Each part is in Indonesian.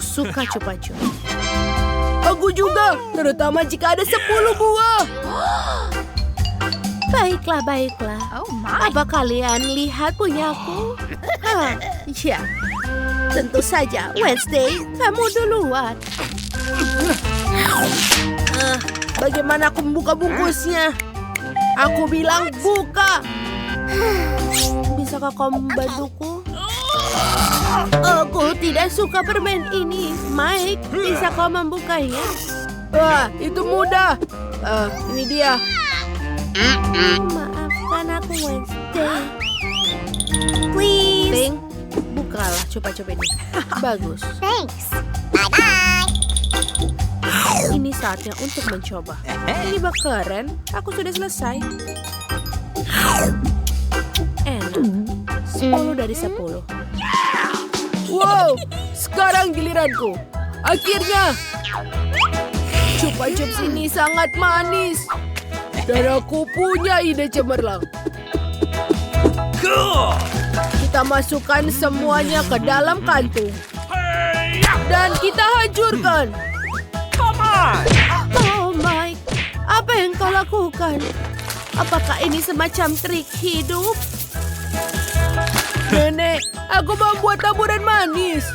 suka cupa-cup. Aku juga, terutama jika ada 10 buah. Baiklah. Apa kalian lihat punyaku? Ya, tentu saja. Wednesday, kamu duluan. Bagaimana aku membuka bungkusnya? Aku bilang buka. Bisakah kau membantuku? Aku tidak suka permen ini. Mike, bisa kau membukanya? Wah, itu mudah. Ini dia. Maafkan aku, Wednesday. Please. Ting, bukalah cupa-cup ini. Bagus. Thanks. Bye-bye. Ini saatnya untuk mencoba. Ini bak keren. Aku sudah selesai. Enak. 10 dari 10. Wow, sekarang giliranku. Akhirnya. Cupa-cups ini sangat manis. Dan aku punya ide cemerlang. Kita masukkan semuanya ke dalam kantung. Dan kita hancurkan. Oh Mike, apa yang kau lakukan? Apakah ini semacam trik hidup? Nenek, aku membuat taburan manis.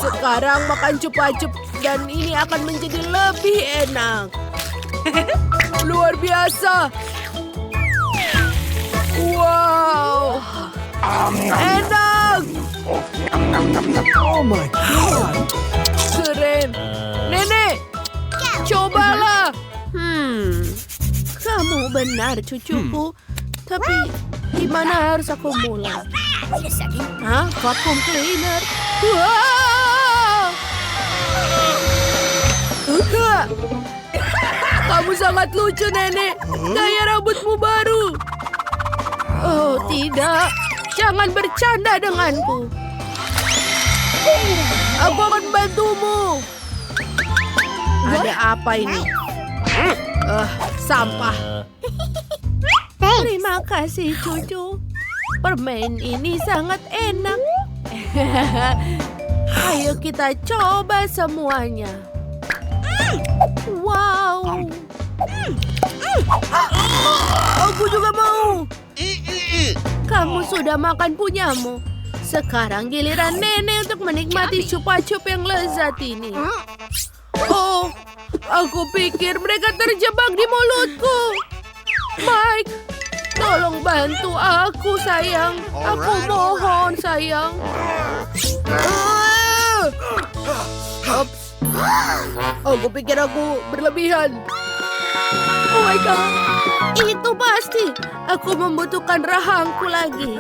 Sekarang makan cupa-cup dan ini akan menjadi lebih enak. Luar biasa. Wow. Enak. Oh my God. Keren. Nenek, cobalah. Kamu benar, cucuku. Tapi di mana harus aku mulai? Wait a second. Vacuum cleaner. Wow. Kamu sangat lucu, Nenek. Gaya rambutmu baru. Oh, tidak. Jangan bercanda denganku. Aku akan membantumu. Ada apa ini? Sampah. Thanks. Terima kasih, cucu. Permen ini sangat enak. Ayo kita coba semuanya. Wow. Aku juga mau. Kamu sudah makan punyamu. Sekarang giliran Nenek untuk menikmati cupa-cup yang lezat ini. Oh, aku pikir mereka terjebak di mulutku. Mike, tolong bantu aku, sayang. Aku mohon, sayang. Ops. Aku pikir aku berlebihan. Oh my God. Itu pasti. Aku membutuhkan rahangku lagi.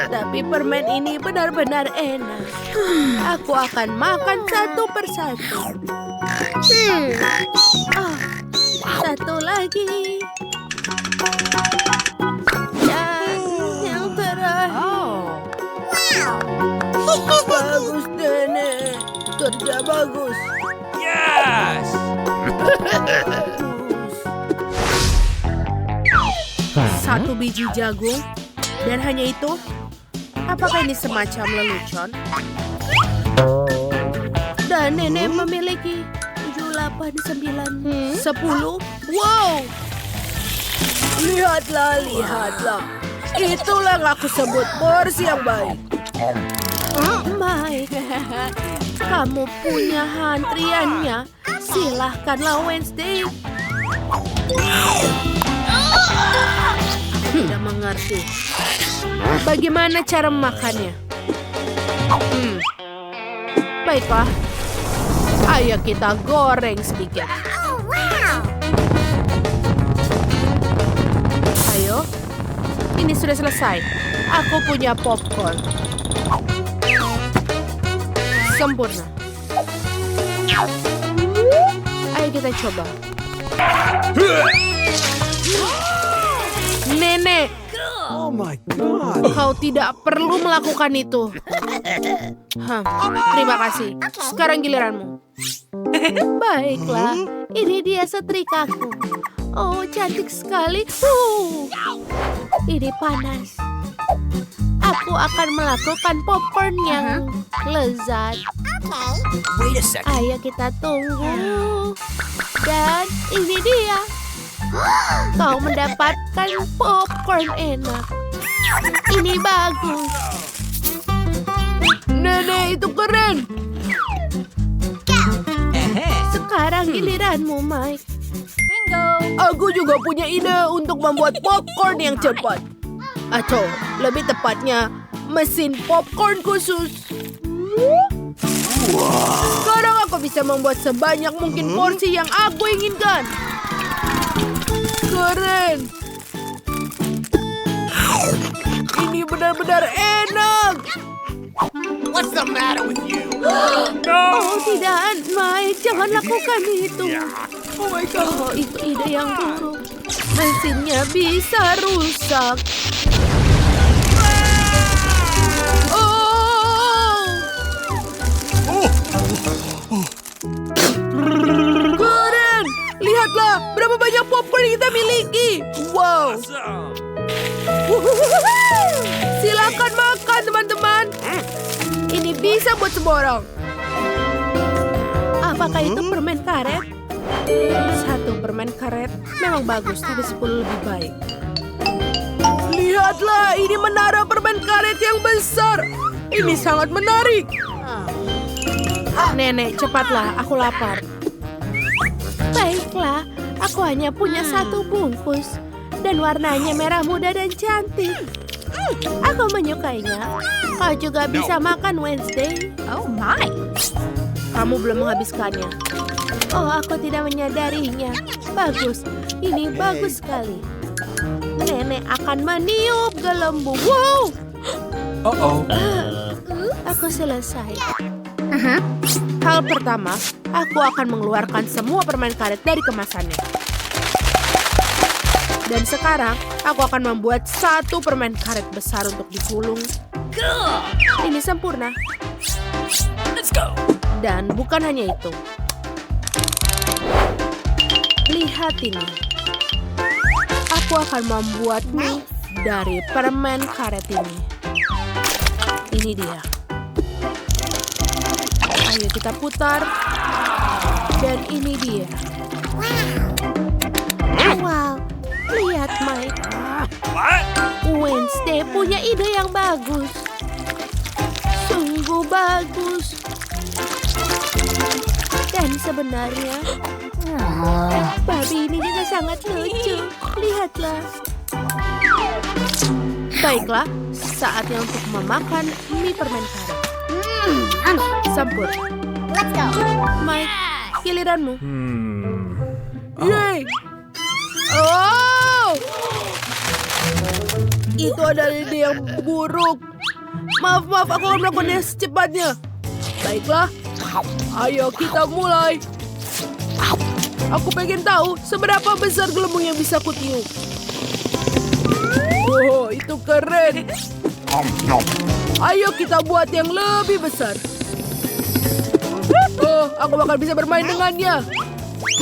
Tapi permen ini benar-benar enak. Aku akan makan satu persatu. Satu lagi. Dan yang terakhir. Bagus, Nenek. Kerja bagus. Yes. Satu biji jagung. Dan hanya itu? Apakah ini semacam lelucon? Dan Nenek memiliki 7, 8, 9, 10. Wow! Lihatlah. Itulah yang aku sebut porsi yang baik. Mike, kamu punya antriannya. Silahkanlah, Wednesday. Tidak mengerti. Bagaimana cara memakannya? Baiklah. Ayo kita goreng sedikit. Oh, wow. Ayo. Ini sudah selesai. Aku punya popcorn. Sempurna. Ayo kita coba. Nenek, Oh my God. kau tidak perlu melakukan itu. Terima kasih. Sekarang giliranmu. Baiklah, ini dia setrikaku. Oh, cantik sekali. Ini panas. aku akan melakukan popcorn yang lezat. Okay. Wait a second. Ayo kita tunggu. Dan ini dia. Kau mendapatkan popcorn enak. Ini bagus. Nenek, itu keren. Sekarang giliranmu, Mike. Bingo. Aku juga punya ide untuk membuat popcorn yang cepat. Atau lebih tepatnya, mesin popcorn khusus. Sekarang aku bisa membuat sebanyak mungkin porsi yang aku inginkan. Keren. Ini benar-benar enak. What's the matter with you? Oh tidak, Mike, jangan lakukan itu. Oh my God, oh, itu ide yang buruk. Mesinnya bisa rusak. Oh, keren! Lihatlah berapa banyak popcorn yang kita miliki. Wow. Silakan makan, teman-teman. Ini bisa buat semua orang. Apakah itu permen karet? Satu permen karet memang bagus, tapi 10 lebih baik. Lihatlah, ini menara permen karet yang besar. Ini sangat menarik. Nenek, cepatlah, aku lapar. Baiklah, aku hanya punya satu bungkus. Dan warnanya merah muda dan cantik. Aku menyukainya. Kau juga bisa makan, Wednesday. Oh my. Kamu belum menghabiskannya. Oh, aku tidak menyadarinya. Bagus, ini bagus sekali. Nenek akan meniup gelembung. Wow, Uh-oh. aku selesai. Hal pertama, aku akan mengeluarkan semua permen karet dari kemasannya. Dan sekarang, aku akan membuat satu permen karet besar untuk digulung. Ini sempurna. Let's go. Dan bukan hanya itu. Lihat ini. Aku akan membuat mie dari permen karet ini. Ini dia. Ayo kita putar. Dan ini dia. Wow. Lihat, Mike. What? Wednesday punya ide yang bagus. Sungguh bagus. Dan sebenarnya, babi ini juga sangat lucu. Lihatlah. Baiklah, saatnya untuk memakan mie permen karet. Sempur. Let's go. Mike, giliranmu. Oh. Yeay. Oh! Itu adalah ide yang buruk. Maaf, aku akan melakukannya secepatnya. Baiklah, ayo kita mulai. Aku pengen tahu seberapa besar gelembung yang bisa kutiup. Oh, itu keren. Ayo kita buat yang lebih besar. Oh, aku bakal bisa bermain dengannya.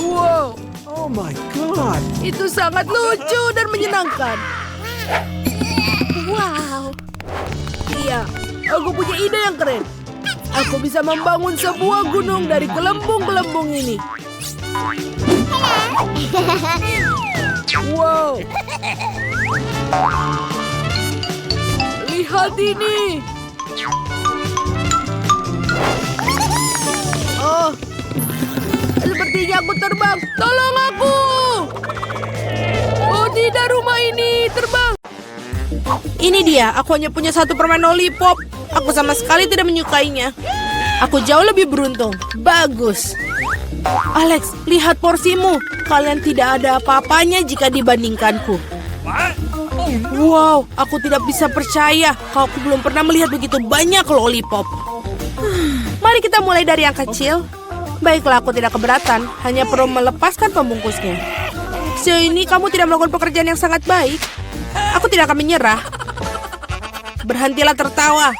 Wow. Oh my God. Itu sangat lucu dan menyenangkan. Wow. Iya, aku punya ide yang keren. Aku bisa membangun sebuah gunung dari gelembung-gelembung ini. Wow. Lihat ini. Oh, sepertinya aku terbang. Tolong aku. Oh tidak, rumah ini terbang. Ini dia, aku hanya punya satu permen lollipop. Aku sama sekali tidak menyukainya. Aku jauh lebih beruntung. Bagus. Alex, lihat porsimu. Kalian tidak ada apa-apanya jika dibandingkanku. Wow, aku tidak bisa percaya kalau aku belum pernah melihat begitu banyak lollipop. Mari kita mulai dari yang kecil. Baiklah, aku tidak keberatan. Hanya perlu melepaskan pembungkusnya. Sejauh ini kamu tidak melakukan pekerjaan yang sangat baik. Aku tidak akan menyerah. Berhentilah tertawa.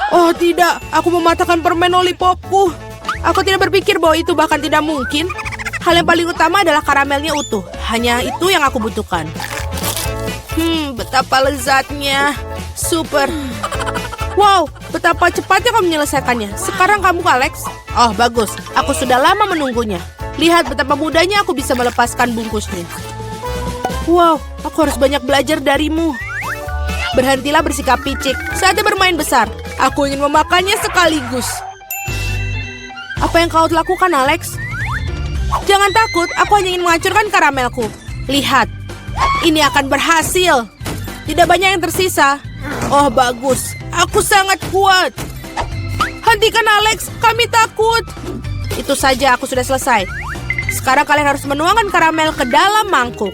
Oh tidak, aku mematahkan permen lollipopku. Aku tidak berpikir bahwa itu bahkan tidak mungkin. Hal yang paling utama adalah karamelnya utuh. Hanya itu yang aku butuhkan. Betapa lezatnya. Super. Wow, betapa cepatnya kamu menyelesaikannya. Sekarang kamu, Alex. Oh, bagus. Aku sudah lama menunggunya. Lihat betapa mudahnya aku bisa melepaskan bungkusnya. Wow, aku harus banyak belajar darimu. Berhentilah bersikap picik. Saatnya bermain besar. Aku ingin memakannya sekaligus. Apa yang kau lakukan, Alex? Jangan takut, aku hanya ingin menghancurkan karamelku. Lihat, ini akan berhasil. Tidak banyak yang tersisa. Oh, bagus. Aku sangat kuat. Hentikan, Alex. Kami takut. Itu saja, aku sudah selesai. Sekarang kalian harus menuangkan karamel ke dalam mangkuk.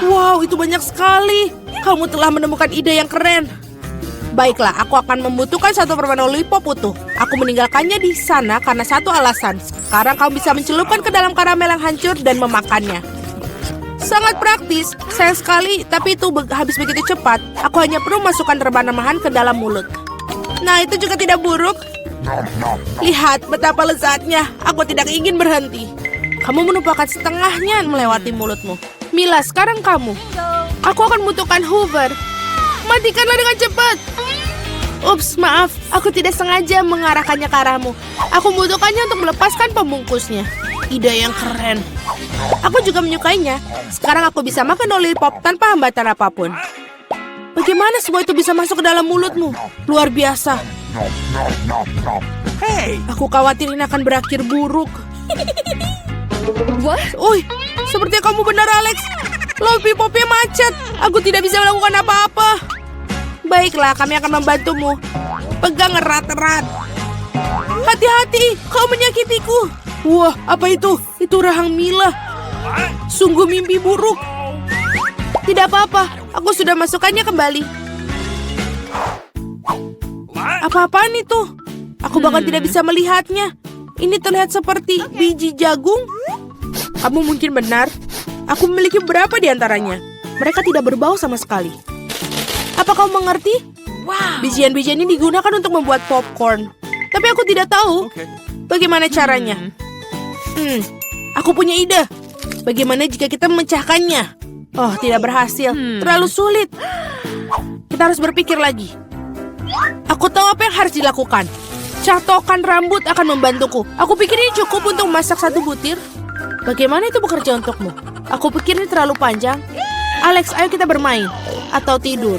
Wow, itu banyak sekali. Kamu telah menemukan ide yang keren. Baiklah, aku akan membutuhkan satu permen lollipop utuh. Aku meninggalkannya di sana karena satu alasan. Sekarang kamu bisa mencelupkan ke dalam karamel yang hancur dan memakannya. Sangat praktis, sayang sekali, tapi itu habis begitu cepat. Aku hanya perlu masukkan rebana-remahan ke dalam mulut. Nah, itu juga tidak buruk. Lihat betapa lezatnya. Aku tidak ingin berhenti. Kamu menumpahkan setengahnya melewati mulutmu. Mila, sekarang kamu. Aku akan membutuhkan Hoover. Matikanlah dengan cepat. Ups, maaf. Aku tidak sengaja mengarahkannya ke arahmu. Aku membutuhkannya untuk melepaskan pembungkusnya. Ide yang keren. Aku juga menyukainya. Sekarang aku bisa makan lollipop tanpa hambatan apapun. Bagaimana semua itu bisa masuk ke dalam mulutmu? Luar biasa. Hey! Aku khawatir ini akan berakhir buruk. What? Uy, sepertinya kamu benar, Alex. Lollipopnya macet. Aku tidak bisa melakukan apa-apa. Baiklah, kami akan membantumu. Pegang erat-erat. Hati-hati, kau menyakitiku. Wah, apa itu? Itu rahang Mila. Sungguh mimpi buruk. Tidak apa-apa, aku sudah masukkannya kembali. Apa-apaan itu? Aku bahkan tidak bisa melihatnya. Ini terlihat seperti biji jagung. Kamu mungkin benar. Aku memiliki beberapa di antaranya. Mereka tidak berbau sama sekali. Apa kau mengerti? Wow. Bijian-bijian ini digunakan untuk membuat popcorn. Tapi aku tidak tahu bagaimana caranya. Aku punya ide. Bagaimana jika kita memecahkannya? Oh, tidak berhasil. Terlalu sulit. Kita harus berpikir lagi. Aku tahu apa yang harus dilakukan. Catokan rambut akan membantuku. Aku pikir ini cukup untuk memasak satu butir. Bagaimana itu bekerja untukmu? Aku pikir ini terlalu panjang. Alex, ayo kita bermain. Atau tidur.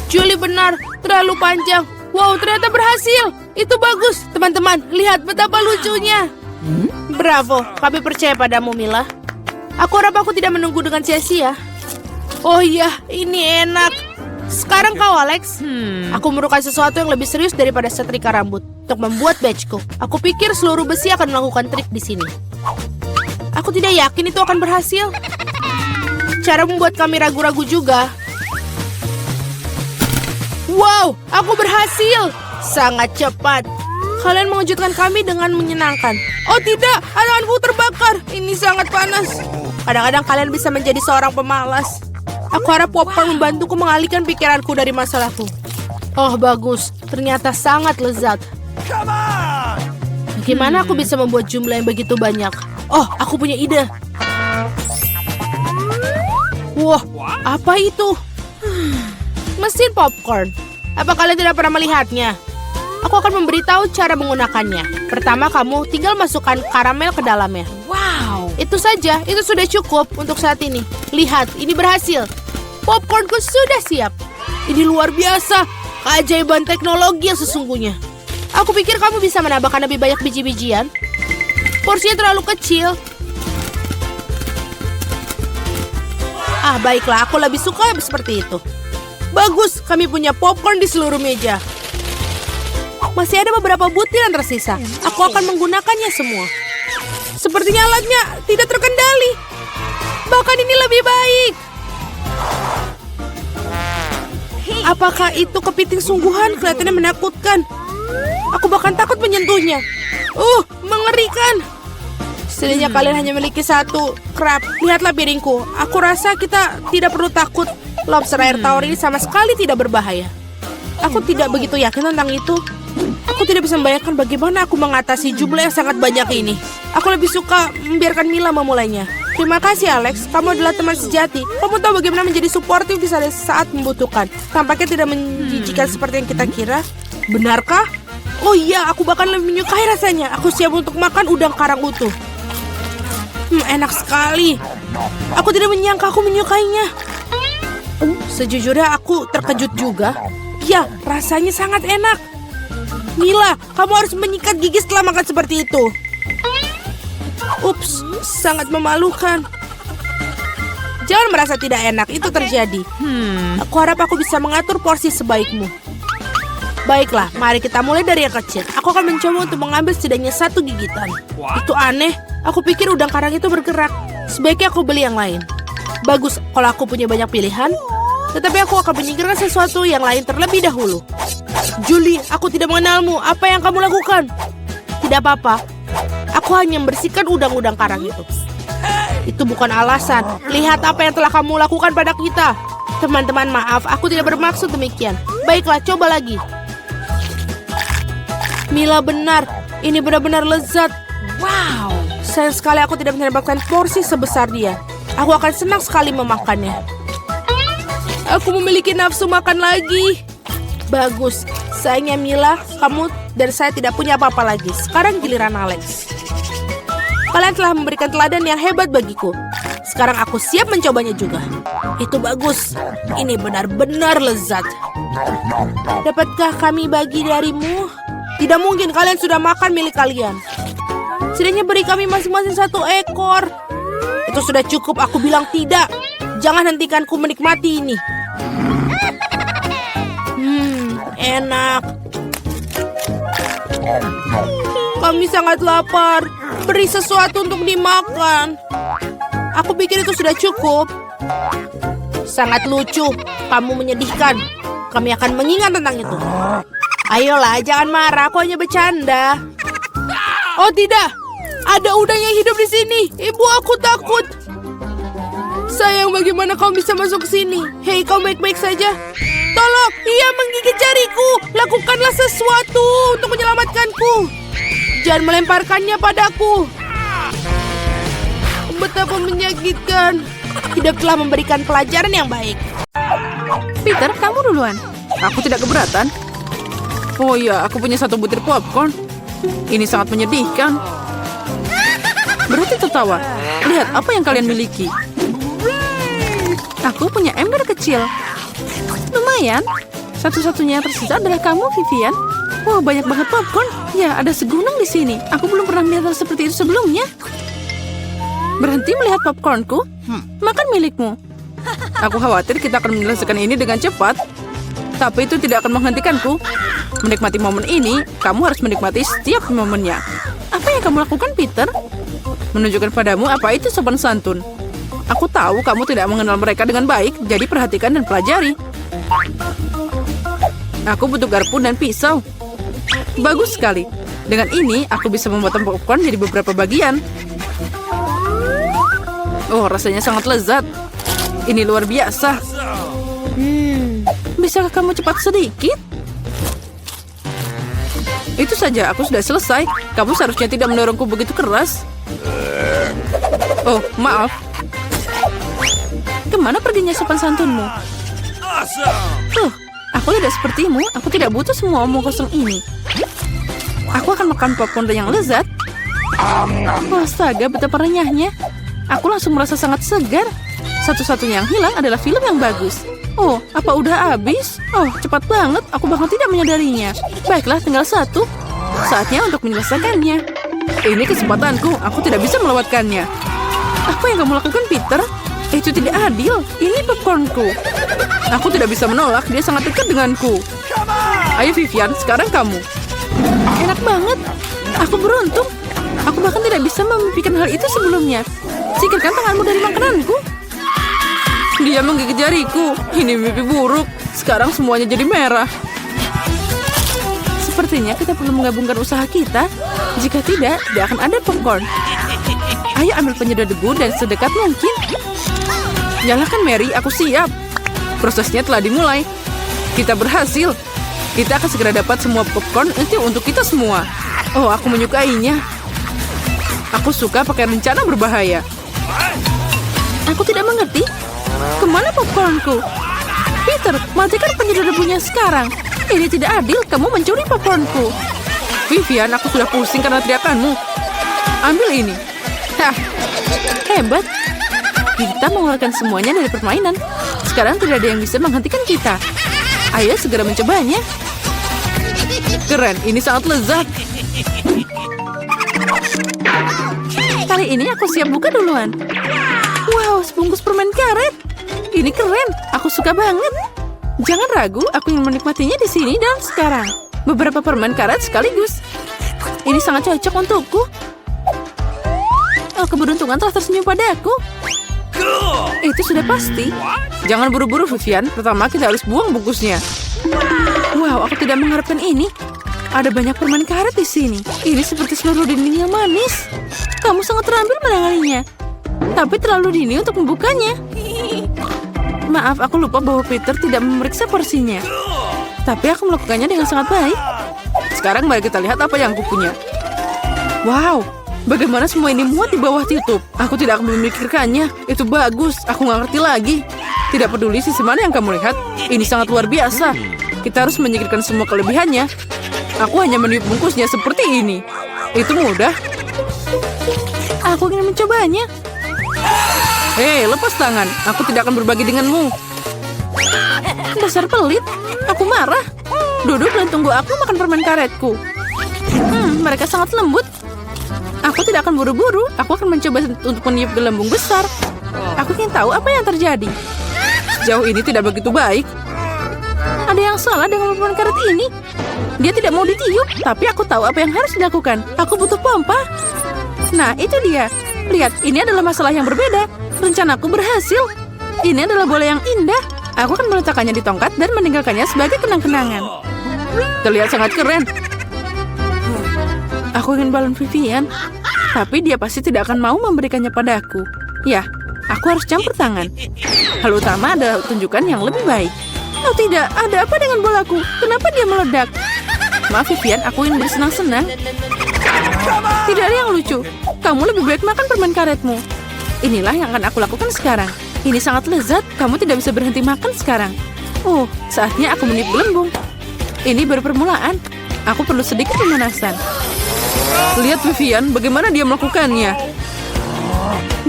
Julie benar, terlalu panjang. Wow, ternyata berhasil. Itu bagus. Teman-teman, lihat betapa lucunya. Bravo, kami percaya padamu, Mila. Aku harap aku tidak menunggu dengan sia-sia. Oh iya, ini enak. Sekarang kau, Alex. Aku memerlukan sesuatu yang lebih serius daripada setrika rambut untuk membuat badgeku. Aku pikir seluruh besi akan melakukan trik di sini. Aku tidak yakin itu akan berhasil. Cara membuat kami ragu-ragu juga. Wow, aku berhasil. Sangat cepat. Kalian mengejutkan kami dengan menyenangkan. Oh tidak, tanganku terbakar. Ini sangat panas. Kadang-kadang kalian bisa menjadi seorang pemalas. Aku harap popcorn membantuku mengalihkan pikiranku dari masalahku. Oh, bagus. Ternyata sangat lezat. Come on! Bagaimana aku bisa membuat jumlah yang begitu banyak? Oh, aku punya ide. Wah, apa itu? Mesin popcorn. Apa kalian tidak pernah melihatnya? Aku akan memberitahu cara menggunakannya. Pertama, kamu tinggal masukkan karamel ke dalamnya. Wow. Itu saja, itu sudah cukup untuk saat ini. Lihat, ini berhasil. Popcornku sudah siap. Ini luar biasa. Keajaiban teknologi yang sesungguhnya. Aku pikir kamu bisa menambahkan lebih banyak biji-bijian. Porsinya terlalu kecil. Ah, baiklah, aku lebih suka seperti itu. Bagus, kami punya popcorn di seluruh meja. Masih ada beberapa butir yang tersisa. Aku akan menggunakannya semua. Sepertinya alatnya tidak terkendali. Bahkan ini lebih baik. Apakah itu kepiting sungguhan? Kelihatannya menakutkan. Aku bahkan takut menyentuhnya. Mengerikan. Setidaknya kalian hanya memiliki satu crab. Lihatlah piringku. Aku rasa kita tidak perlu takut. Lobster air tawar ini sama sekali tidak berbahaya. Aku tidak begitu yakin tentang itu. Aku tidak bisa membayangkan bagaimana aku mengatasi jumlah yang sangat banyak ini. Aku lebih suka membiarkan Mila memulainya. Terima kasih Alex, kamu adalah teman sejati. Kamu tahu bagaimana menjadi suportif di saat membutuhkan. Tampaknya tidak menjijikan seperti yang kita kira. Benarkah? Oh iya, aku bahkan lebih menyukai rasanya. Aku siap untuk makan udang karang utuh. Enak sekali. Aku tidak menyangka aku menyukainya. Sejujurnya aku terkejut juga. Ya, rasanya sangat enak. Mila, kamu harus menyikat gigi setelah makan seperti itu. Ups, sangat memalukan. Jangan merasa tidak enak, itu terjadi. Aku harap aku bisa mengatur porsi sebaikmu. Baiklah, mari kita mulai dari yang kecil. Aku akan mencoba untuk mengambil setidaknya 1 gigitan. Itu aneh, aku pikir udang karang itu bergerak. Sebaiknya aku beli yang lain. Bagus kalau aku punya banyak pilihan. Tetapi aku akan menyingkirkan sesuatu yang lain terlebih dahulu. Julie, aku tidak mengenalmu. Apa yang kamu lakukan? Tidak apa-apa. Aku hanya membersihkan udang-udang karang itu. Itu bukan alasan. Lihat apa yang telah kamu lakukan pada kita. Teman-teman, maaf. Aku tidak bermaksud demikian. Baiklah, coba lagi. Mila benar. Ini benar-benar lezat. Wow. Sayang sekali aku tidak mendapatkan porsi sebesar dia. Aku akan senang sekali memakannya. Aku memiliki nafsu makan lagi. Bagus. Sayangnya Mila, kamu dan saya tidak punya apa-apa lagi. Sekarang giliran Alex. Kalian telah memberikan teladan yang hebat bagiku. Sekarang aku siap mencobanya juga. Itu bagus. Ini benar-benar lezat. Dapatkah kami bagi darimu? Tidak mungkin, kalian sudah makan milik kalian. Setidaknya beri kami masing-masing 1 ekor. Itu sudah cukup, aku bilang tidak. Jangan hentikanku menikmati ini. Enak. Kami sangat lapar. Beri sesuatu untuk dimakan. Aku pikir itu sudah cukup. Sangat lucu. Kamu menyedihkan. Kami akan mengingat tentang itu. Ayolah, jangan marah. Aku hanya bercanda. Oh tidak. Ada udang yang hidup di sini. Ibu, aku takut. Sayang, bagaimana kamu bisa masuk ke sini? Hei, kau baik-baik saja? Tolong, ia menggigit jariku. Lakukanlah sesuatu untuk menyelamatkanku. Jangan melemparkannya padaku. Betapa menyakitkan. Hidup telah memberikan pelajaran yang baik. Peter, kamu duluan. Aku tidak keberatan. Oh iya, aku punya 1 butir popcorn. Ini sangat menyedihkan. Berarti tertawa. Lihat apa yang kalian miliki. Aku punya ember kecil. Lumayan. Satu-satunya yang tersisa adalah kamu, Vivian. Wah, banyak banget popcorn. Ya, ada segulung di sini. Aku belum pernah melihat hal seperti itu sebelumnya. Berhenti melihat popcornku. Makan milikmu. Aku khawatir kita akan menyelesaikan ini dengan cepat. Tapi itu tidak akan menghentikanku. Menikmati momen ini, kamu harus menikmati setiap momennya. Apa yang kamu lakukan, Peter? Menunjukkan padamu apa itu sopan santun. Aku tahu kamu tidak mengenal mereka dengan baik, jadi perhatikan dan pelajari. Aku butuh garpu dan pisau. Bagus sekali. Dengan ini, aku bisa memotong popcorn jadi beberapa bagian. Oh, rasanya sangat lezat. Ini luar biasa. Bisakah kamu cepat sedikit? Itu saja, aku sudah selesai. Kamu seharusnya tidak mendorongku begitu keras. Oh, maaf. Kemana perginya sopan santunmu? Aku tidak sepertimu. Aku tidak butuh semua omong kosong ini. Aku akan makan popcorn yang lezat. Oh, astaga, betapa renyahnya. Aku langsung merasa sangat segar. Satu-satunya yang hilang adalah film yang bagus. Oh, apa udah habis? Oh, cepat banget. Aku bahkan tidak menyadarinya. Baiklah, tinggal 1. Saatnya untuk menyelesaikannya. Ini kesempatanku. Aku tidak bisa melewatkannya. Apa yang kamu lakukan, Peter? Itu tidak adil. Ini popcornku. Aku tidak bisa menolak. Dia sangat dekat denganku. Ayo, Vivian. Sekarang kamu. Enak banget. Aku beruntung. Aku bahkan tidak bisa memimpikan hal itu sebelumnya. Singkirkan tanganmu dari makananku. Dia menggigit jariku. Ini mimpi buruk. Sekarang semuanya jadi merah. Sepertinya kita perlu menggabungkan usaha kita. Jika tidak akan ada popcorn. Ayo ambil penyedot debu dan sedekat mungkin. Nyalakan Mary, aku siap. Prosesnya telah dimulai. Kita berhasil. Kita akan segera dapat semua popcorn itu untuk kita semua. Oh, aku menyukainya. Aku suka pakai rencana berbahaya. Aku tidak mengerti. Kemana popcornku? Peter, matikan penyedot debunya sekarang. Ini tidak adil, kamu mencuri popcornku. Vivian, aku sudah pusing karena teriakanmu. Ambil ini. Hah, hebat. Kita mengeluarkan semuanya dari permainan. Sekarang tidak ada yang bisa menghentikan kita. Ayo segera mencobanya. Keren, ini sangat lezat. Kali ini aku siap buka duluan. Wow, sebungkus permen karet. Ini keren, aku suka banget. Jangan ragu, aku ingin menikmatinya di sini dan sekarang. Beberapa permen karet sekaligus. Ini sangat cocok untukku. Oh, keberuntungan telah tersenyum padaku. Itu sudah pasti. Jangan buru-buru, Vivian. Pertama kita harus buang bungkusnya. Wow, aku tidak mengharapkan ini. Ada banyak permen karet di sini. Ini seperti seluruh dinding yang manis. Kamu sangat terampil menanganinya. Tapi terlalu dini untuk membukanya. Maaf, aku lupa bahwa Peter tidak memeriksa porsinya. Tapi aku melakukannya dengan sangat baik. Sekarang mari kita lihat apa yang aku punya. Wow, bagaimana semua ini muat di bawah tutup? Aku tidak akan memikirkannya. Itu bagus, aku nggak ngerti lagi. Tidak peduli sisi mana yang kamu lihat. Ini sangat luar biasa. Kita harus menyingkirkan semua kelebihannya. Aku hanya meniup bungkusnya seperti ini. Itu mudah. Aku ingin mencobanya. Hei, lepas tangan. Aku tidak akan berbagi denganmu. Dasar pelit. Aku marah. Duduk dan tunggu aku makan permen karetku. Mereka sangat lembut. Aku tidak akan buru-buru. Aku akan mencoba untuk meniup gelembung besar. Aku ingin tahu apa yang terjadi. Sejauh ini tidak begitu baik. Ada yang salah dengan permen karet ini. Dia tidak mau ditiup, tapi aku tahu apa yang harus dilakukan. Aku butuh pompa. Nah, itu dia. Lihat, ini adalah masalah yang berbeda. Rencanaku berhasil. Ini adalah bola yang indah. Aku akan meletakkannya di tongkat dan meninggalkannya sebagai kenang-kenangan. Terlihat sangat keren. Aku ingin balon Vivian, tapi dia pasti tidak akan mau memberikannya padaku. Ya, aku harus campur tangan. Hal utama adalah tunjukkan yang lebih baik. Oh tidak, ada apa dengan bolaku? Kenapa dia meledak? Maaf Vivian, aku ingin bersenang-senang. Tidak ada yang lucu. Kamu lebih baik makan permen karetmu. Inilah yang akan aku lakukan sekarang. Ini sangat lezat, kamu tidak bisa berhenti makan sekarang. Oh, saatnya aku meniup gelembung. Ini baru permulaan. Aku perlu sedikit pemanasan. Lihat Vivian, bagaimana dia melakukannya.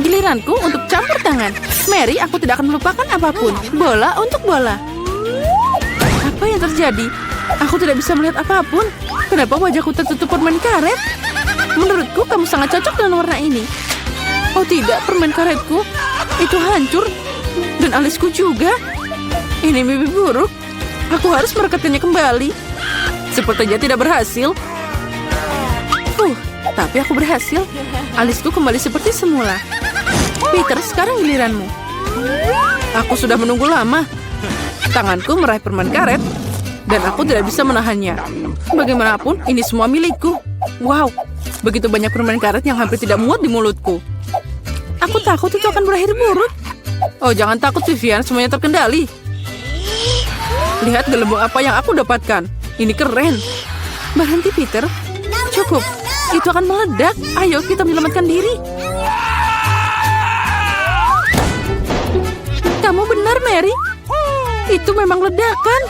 Giliranku untuk campur tangan. Mary, aku tidak akan melupakan apapun. Bola untuk bola. Apa yang terjadi? Aku tidak bisa melihat apapun. Kenapa wajahku tertutup permen karet? Menurutku kamu sangat cocok dengan warna ini. Oh tidak, permen karetku itu hancur. Dan alisku juga. Ini mimpi buruk. Aku harus merekatkannya kembali. Sepertinya tidak berhasil. Tapi aku berhasil. Alisku kembali seperti semula. Peter, sekarang giliranmu. Aku sudah menunggu lama. Tanganku meraih permen karet. Dan aku tidak bisa menahannya. Bagaimanapun, ini semua milikku. Wow, begitu banyak permen karet yang hampir tidak muat di mulutku. Aku takut itu akan berakhir buruk. Oh, jangan takut Vivian, semuanya terkendali. Lihat gelembung apa yang aku dapatkan. Ini keren. Berhenti Peter. Cukup, itu akan meledak. Ayo kita menyelamatkan diri. Kamu benar Mary. Itu memang ledakan.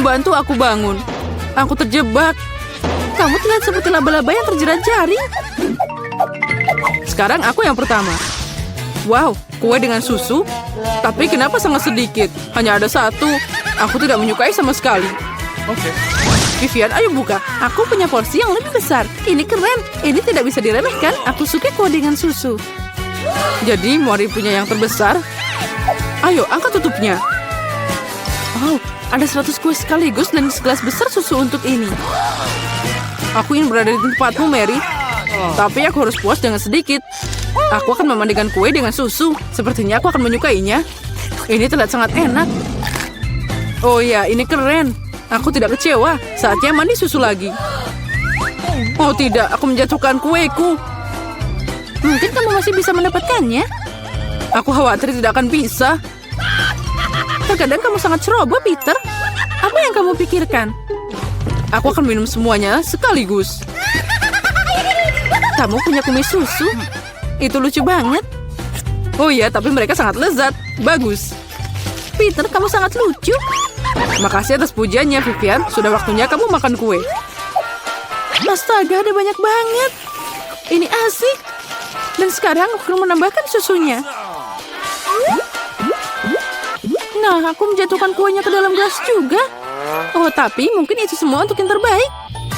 Bantu aku bangun. Aku terjebak. Kamu terlihat seperti laba-laba yang terjerat jaring. Sekarang aku yang pertama. Wow, kue dengan susu. Tapi kenapa sangat sedikit? Hanya ada satu. Aku tidak menyukai sama sekali. Oke. Vivian, ayo buka. Aku punya porsi yang lebih besar. Ini keren. Ini tidak bisa diremehkan. Aku suka kue dengan susu. Jadi, Mori punya yang terbesar. Ayo, angkat tutupnya. Oh, ada 100 kue sekaligus dan segelas besar susu untuk ini. Aku ingin berada di tempatmu, Mary. Tapi aku harus puas dengan sedikit. Aku akan memandikan kue dengan susu. Sepertinya aku akan menyukainya. Ini terlihat sangat enak. Oh ya, ini keren. Aku tidak kecewa. Saatnya mandi susu lagi. Oh tidak, aku menjatuhkan kueku. Mungkin kamu masih bisa mendapatkannya. Aku khawatir tidak akan bisa. Terkadang kamu sangat ceroboh, Peter. Apa yang kamu pikirkan? Aku akan minum semuanya sekaligus. Kamu punya kumis susu? Itu lucu banget. Oh iya, tapi mereka sangat lezat. Bagus. Peter, kamu sangat lucu. Makasih atas pujiannya, Vivian. Sudah waktunya kamu makan kue. Astaga, ada banyak banget. Ini asik. Dan sekarang aku akan menambahkan susunya. Nah, aku menjatuhkan kuenya ke dalam gelas juga. Oh, tapi mungkin itu semua untuk yang terbaik.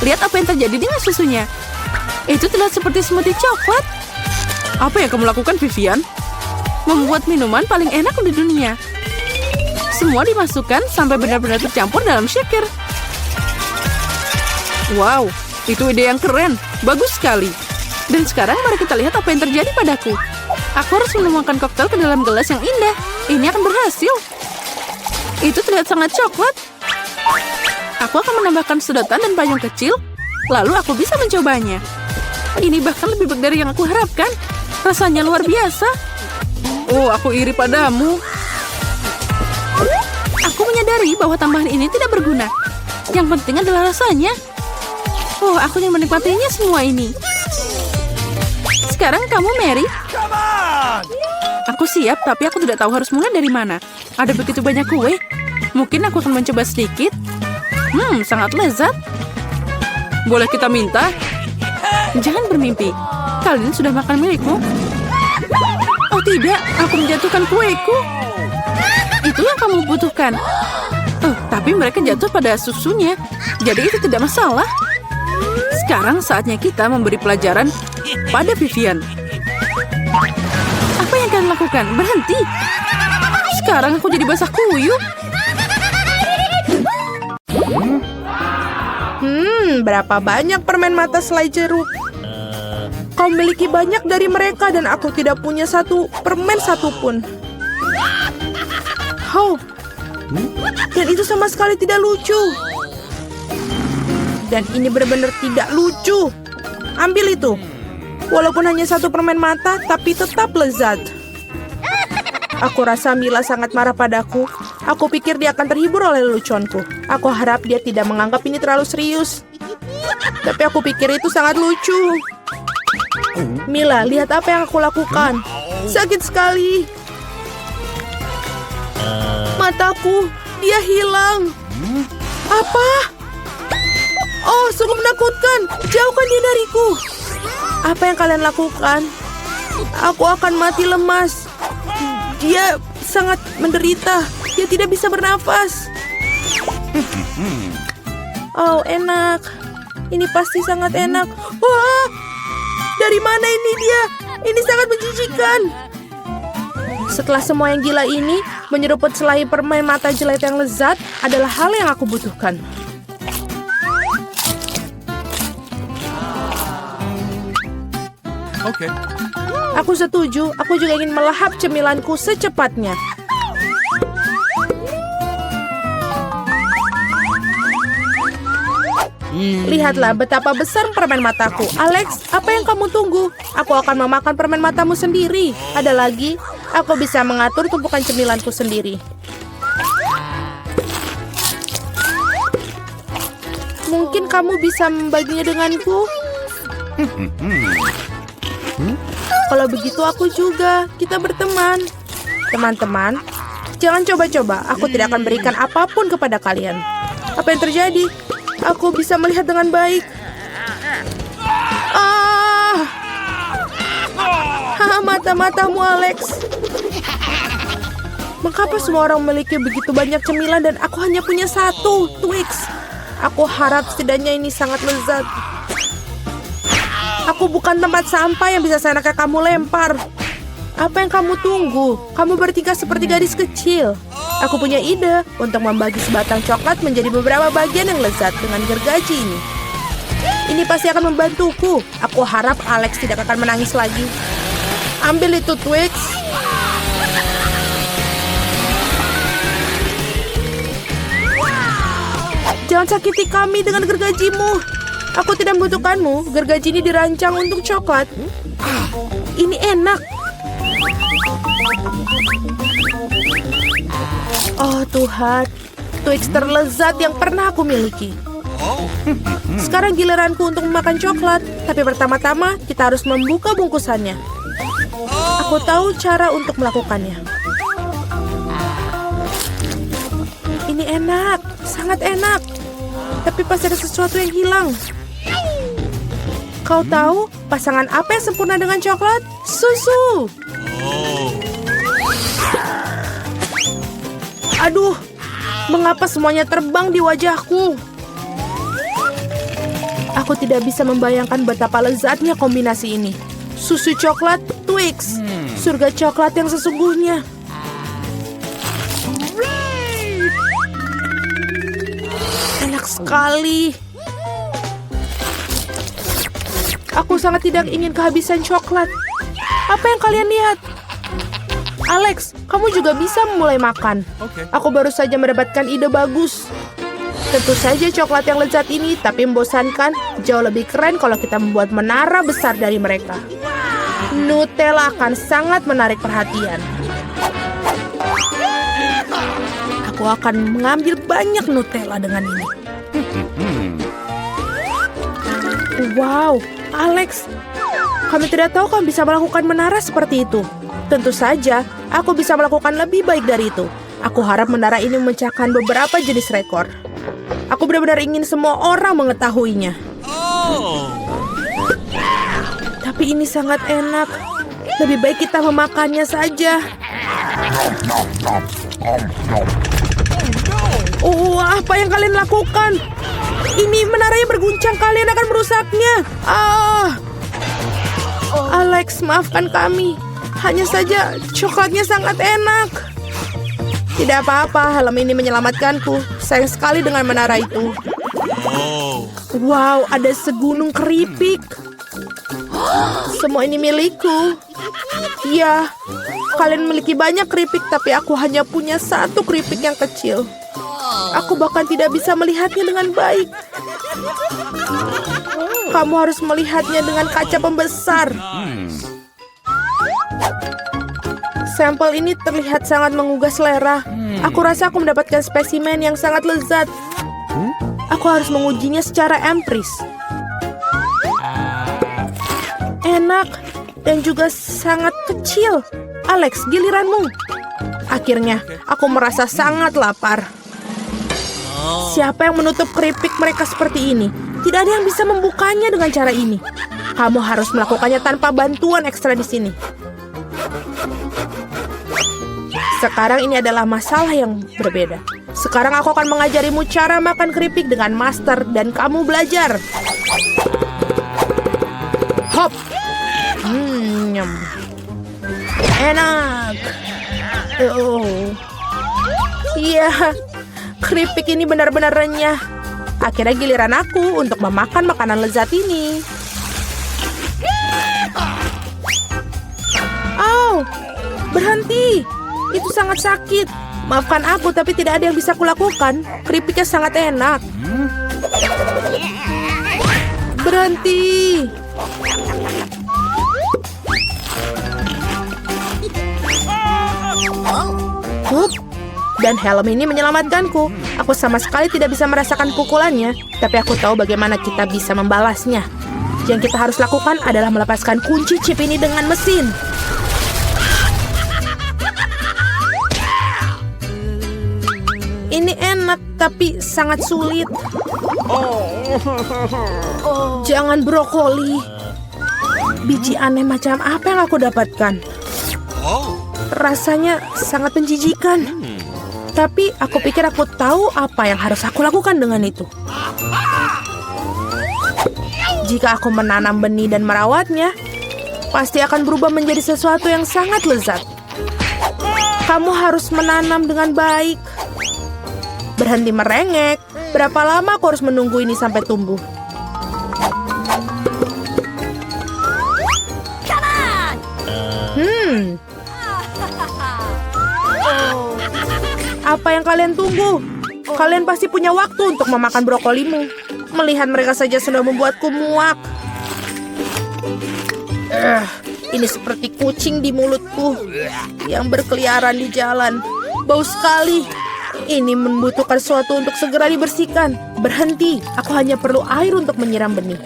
Lihat apa yang terjadi dengan susunya. Itu terlihat seperti smoothie coklat. Apa yang kamu lakukan, Vivian? Membuat minuman paling enak di dunia. Semua dimasukkan sampai benar-benar tercampur dalam shaker. Wow, itu ide yang keren. Bagus sekali. Dan sekarang mari kita lihat apa yang terjadi padaku. Aku harus menuangkan koktail ke dalam gelas yang indah. Ini akan berhasil. Itu terlihat sangat coklat. Aku akan menambahkan sedotan dan payung kecil. Lalu aku bisa mencobanya. Ini bahkan lebih baik dari yang aku harapkan. Rasanya luar biasa. Oh, aku iri padamu. Aku menyadari bahwa tambahan ini tidak berguna. Yang penting adalah rasanya. Oh, aku yang menikmatinya semua ini. Sekarang kamu, Mary. Come on! Aku siap, tapi aku tidak tahu harus mulai dari mana. Ada begitu banyak kue. Mungkin aku akan mencoba sedikit. Sangat lezat. Boleh kita minta? Jangan bermimpi. Kalian sudah makan milikmu? Oh tidak, aku menjatuhkan kueku. Itu yang kamu butuhkan. Tapi mereka jatuh pada susunya. Jadi itu tidak masalah. Sekarang saatnya kita memberi pelajaran pada Vivian. Apa yang kalian lakukan? Berhenti. Sekarang aku jadi basah kuyup. Berapa banyak permen mata selai jeruk? Kau memiliki banyak dari mereka dan aku tidak punya satu permen satupun. Oh, dan itu sama sekali tidak lucu. Dan ini benar-benar tidak lucu. Ambil itu. Walaupun hanya satu permen mata, tapi tetap lezat. Aku rasa Mila sangat marah padaku. Aku pikir dia akan terhibur oleh leluconku. Aku harap dia tidak menganggap ini terlalu serius. Tapi aku pikir itu sangat lucu. Mila, lihat apa yang aku lakukan. Sakit sekali. Mataku, dia hilang. Apa? Oh, sungguh menakutkan. Jauhkan dia dariku. Apa yang kalian lakukan? Aku akan mati lemas. Dia sangat menderita. Dia tidak bisa bernafas. Oh, enak. Ini pasti sangat enak. Wah, dari mana ini dia? Ini sangat menjijikan. Setelah semua yang gila ini, menyeruput selai permen mata jelek yang lezat adalah hal yang aku butuhkan. Okay. Aku setuju. Aku juga ingin melahap cemilanku secepatnya. Lihatlah betapa besar permen mataku. Alex, apa yang kamu tunggu? Aku akan memakan permen matamu sendiri. Ada lagi, aku bisa mengatur tumpukan cemilanku sendiri. Mungkin kamu bisa membaginya denganku? Kalau begitu aku juga. Kita berteman. Teman-teman, jangan coba-coba. Aku tidak akan berikan apapun kepada kalian. Apa yang terjadi? Aku bisa melihat dengan baik. Mata-matamu, Alex. Mengapa semua orang memiliki begitu banyak cemilan dan aku hanya punya satu, Twix? Aku harap setidaknya ini sangat lezat. Aku bukan tempat sampah yang bisa seenaknya kamu lempar. Apa yang kamu tunggu? Kamu bertingkah seperti gadis kecil. Aku punya ide untuk membagi sebatang coklat menjadi beberapa bagian yang lezat dengan gergaji ini. Ini pasti akan membantuku. Aku harap Alex tidak akan menangis lagi. Ambil itu, Twix. Jangan sakiti kami dengan gergajimu. Aku tidak membutuhkanmu. Gergaji ini dirancang untuk coklat. Ini enak. Oh Tuhan, Twix terlezat yang pernah aku miliki. Sekarang giliranku untuk memakan coklat. Tapi pertama-tama kita harus membuka bungkusannya. Aku tahu cara untuk melakukannya. Ini enak, sangat enak. Tapi pasti ada sesuatu yang hilang. Kau tahu pasangan apa yang sempurna dengan coklat? Susu. Aduh, mengapa semuanya terbang di wajahku? Aku tidak bisa membayangkan betapa lezatnya kombinasi ini. Susu coklat, Twix. Surga coklat yang sesungguhnya. Enak sekali. Aku sangat tidak ingin kehabisan coklat. Apa yang kalian lihat? Alex, kamu juga bisa mulai makan. Aku baru saja mendapatkan ide bagus. Tentu saja coklat yang lezat ini, tapi membosankan. Jauh lebih keren kalau kita membuat menara besar dari mereka. Nutella akan sangat menarik perhatian. Aku akan mengambil banyak Nutella dengan ini. Wow, Alex, kami tidak tahu kamu bisa melakukan menara seperti itu. Tentu saja, aku bisa melakukan lebih baik dari itu. Aku harap menara ini memecahkan beberapa jenis rekor. Aku benar-benar ingin semua orang mengetahuinya. Tapi ini sangat enak. Lebih baik kita memakannya saja. Oh, apa yang kalian lakukan? Ini menaranya berguncang, kalian akan merusaknya. Alex, maafkan kami. Hanya saja coklatnya sangat enak. Tidak apa-apa, helm ini menyelamatkanku. Sayang sekali dengan menara itu. Wow, ada segunung keripik. Semua ini milikku. Ya, kalian memiliki banyak keripik, tapi aku hanya punya satu keripik yang kecil. Aku bahkan tidak bisa melihatnya dengan baik. Kamu harus melihatnya dengan kaca pembesar. Sampel ini terlihat sangat menggugah selera. Aku rasa aku mendapatkan spesimen yang sangat lezat. Aku harus mengujinya secara empiris. Enak dan juga sangat kecil. Alex, giliranmu. Akhirnya, aku merasa sangat lapar. Siapa yang menutup keripik mereka seperti ini? Tidak ada yang bisa membukanya dengan cara ini. Kamu harus melakukannya tanpa bantuan ekstra di sini. Sekarang ini adalah masalah yang berbeda. Sekarang aku akan mengajarimu cara makan keripik dengan master dan kamu belajar. Hop. Nyam. Enak. Iya, keripik ini benar-benar renyah. Akhirnya giliran aku untuk memakan makanan lezat ini. Berhenti. Itu sangat sakit. Maafkan aku, tapi tidak ada yang bisa kulakukan. Keripiknya sangat enak. Berhenti. Hup. Dan helm ini menyelamatkanku. Aku sama sekali tidak bisa merasakan pukulannya, tapi aku tahu bagaimana kita bisa membalasnya. Yang kita harus lakukan adalah melepaskan kunci chip ini dengan mesin. Ini enak, tapi sangat sulit. Jangan brokoli. Biji aneh macam apa yang aku dapatkan? Rasanya sangat menjijikan. Tapi aku pikir aku tahu apa yang harus aku lakukan dengan itu. Jika aku menanam benih dan merawatnya, pasti akan berubah menjadi sesuatu yang sangat lezat. Kamu harus menanam dengan baik. Berhenti merengek. Berapa lama aku harus menunggu ini sampai tumbuh? Apa yang kalian tunggu? Kalian pasti punya waktu untuk memakan brokolimu. Melihat mereka saja sudah membuatku muak. Ini seperti kucing di mulutku yang berkeliaran di jalan. Bau sekali. Ini membutuhkan sesuatu untuk segera dibersihkan. Berhenti, aku hanya perlu air untuk menyiram benih.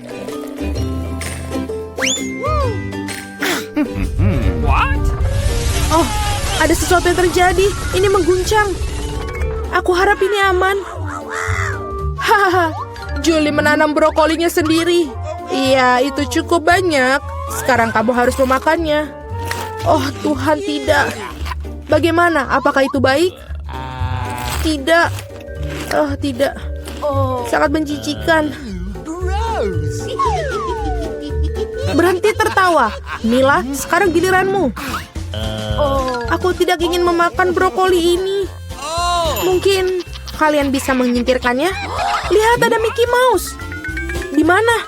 Oh, ada sesuatu yang terjadi. Ini mengguncang. Aku harap ini aman. Hahaha, Julie menanam brokolinya sendiri. Iya, itu cukup banyak. Sekarang kamu harus memakannya. Oh Tuhan, tidak. Bagaimana? Apakah itu baik? Tidak. Oh, tidak. Sangat menjijikan. Berhenti tertawa. Mila, sekarang giliranmu. Aku tidak ingin memakan brokoli ini. Mungkin kalian bisa menyingkirkannya? Lihat, ada Mickey Mouse. Di mana?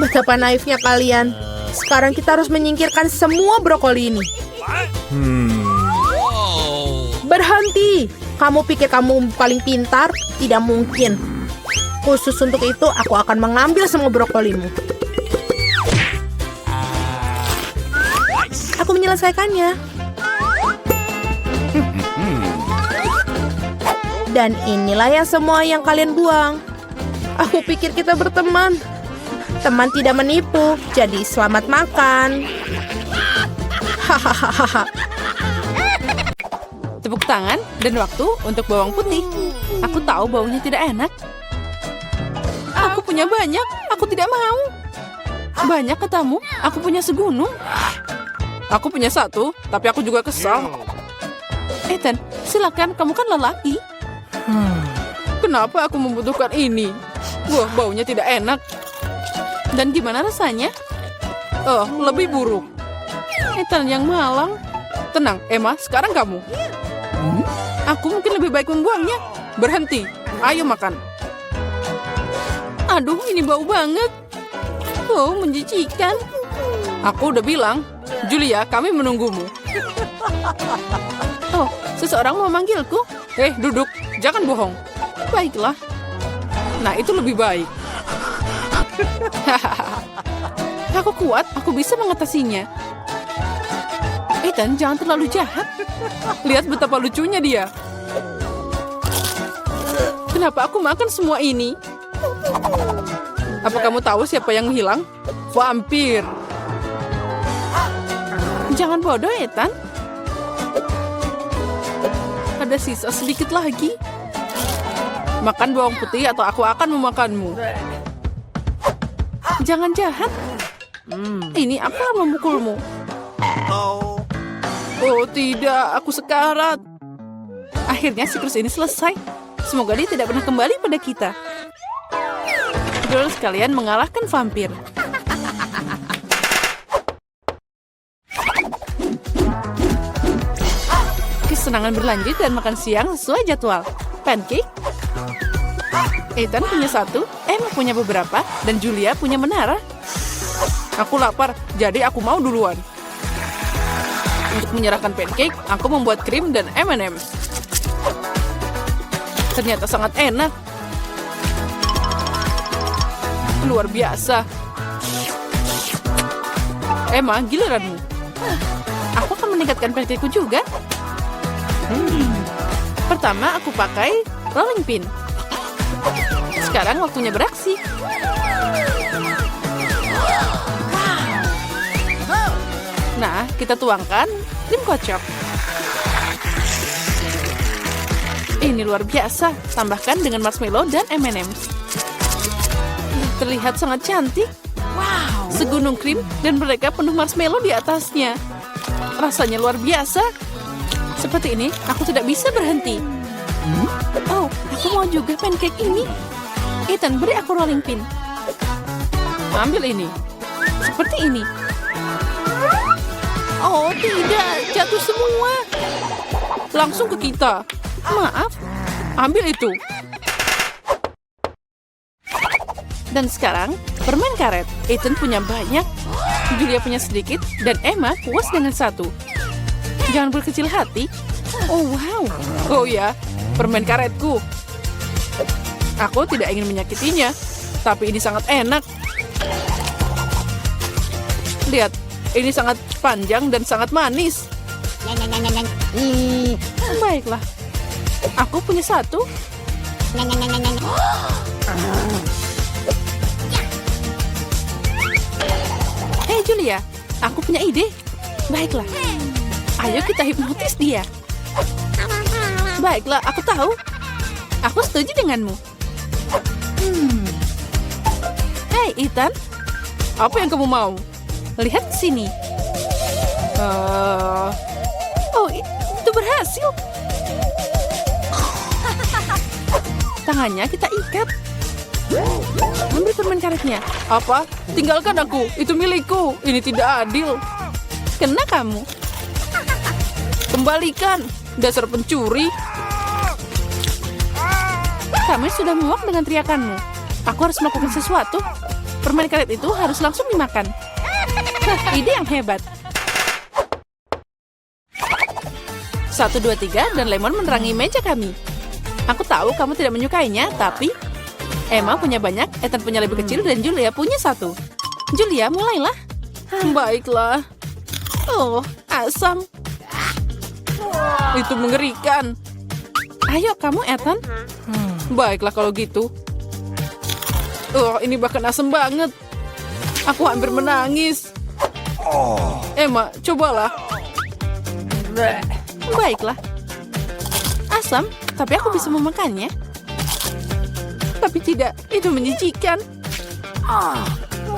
Betapa naifnya kalian. Sekarang kita harus menyingkirkan semua brokoli ini. Berhenti. Kamu pikir kamu paling pintar? Tidak mungkin. Khusus untuk itu, aku akan mengambil semua brokolimu. Aku menyelesaikannya. Dan inilah yang semua yang kalian buang. Aku pikir kita berteman. Teman tidak menipu, jadi selamat makan. Hahaha. Tepuk tangan dan waktu untuk bawang putih. Aku tahu baunya tidak enak. Aku punya banyak, aku tidak mau. Banyak katamu, aku punya segunung. Aku punya satu, tapi aku juga kesal. Ethan, silakan, kamu kan lelaki. Kenapa aku membutuhkan ini? Wah, baunya tidak enak. Dan gimana rasanya? Oh, lebih buruk. Ethan yang malang. Tenang, Emma, sekarang kamu. Aku mungkin lebih baik membuangnya. Berhenti, ayo makan. Aduh, ini bau banget. Oh, menjijikan. Aku udah bilang, Julia, kami menunggumu. Oh, seseorang mau manggilku? Duduk, jangan bohong. Baiklah. Nah, itu lebih baik. Aku kuat, aku bisa mengatasinya. Ethan, jangan terlalu jahat. Lihat betapa lucunya dia. Kenapa aku makan semua ini? Apa kamu tahu siapa yang hilang? Vampir. Jangan bodoh, Ethan. Ada sisa sedikit lagi. Makan bawang putih atau aku akan memakanmu. Jangan jahat. Ini aku akan memukulmu. Oh tidak, aku sekarat. Akhirnya siklus ini selesai. Semoga dia tidak pernah kembali pada kita. Girls, kalian mengalahkan vampir. Kesenangan berlanjut dan makan siang sesuai jadwal. Pancake. Ethan punya satu, Emma punya beberapa, dan Julia punya menara. Aku lapar, jadi aku mau duluan. Untuk menyerahkan pancake, aku membuat krim dan M&M. Ternyata sangat enak. Luar biasa. Emma, giliranmu. Aku akan meningkatkan pancakeku juga. Pertama, aku pakai rolling pin. Sekarang waktunya beraksi. Nah, kita tuangkan krim kocok. Ini luar biasa. Tambahkan dengan marshmallow dan M&M. Terlihat sangat cantik. Wow, segunung krim dan mereka penuh marshmallow di atasnya. Rasanya luar biasa. Seperti ini, aku tidak bisa berhenti. Oh, aku mau juga pancake ini. Ethan, beri aku rolling pin. Ambil ini. Seperti ini. Oh, tidak. Jatuh semua. Langsung ke kita. Maaf. Ambil itu. Dan sekarang, permen karet. Ethan punya banyak. Julia punya sedikit. Dan Emma puas dengan satu. Jangan berkecil hati. Oh, wow. Oh ya, permen karetku. Aku tidak ingin menyakitinya. Tapi ini sangat enak. Lihat, ini sangat panjang dan sangat manis. Baiklah. Aku punya satu. Hei Julia, aku punya ide. Baiklah. Ayo kita hipnotis dia. Baiklah, aku tahu. Aku setuju denganmu. Hei, Ethan. Apa yang kamu mau? Lihat ke sini. Oh, itu berhasil. Tangannya kita ikat. Ambil permen karetnya. Apa? Tinggalkan aku. Itu milikku. Ini tidak adil. Kena kamu. Kembalikan. Dasar pencuri. Kami sudah muak dengan teriakanmu. Aku harus melakukan sesuatu. Permen karet itu harus langsung dimakan. Ide yang hebat. 1, 2, 3 dan lemon menerangi meja kami. Aku tahu kamu tidak menyukainya, tapi Emma punya banyak, Ethan punya lebih kecil, dan Julia punya 1. Julia, mulailah. Baiklah. Oh, asam. Itu mengerikan. Ayo kamu, Ethan. Baiklah kalau gitu. Oh, ini bahkan asam banget. Aku hampir menangis. Emma, cobalah. Baiklah. Asam, tapi aku bisa memakannya. Tapi tidak, itu menjijikan.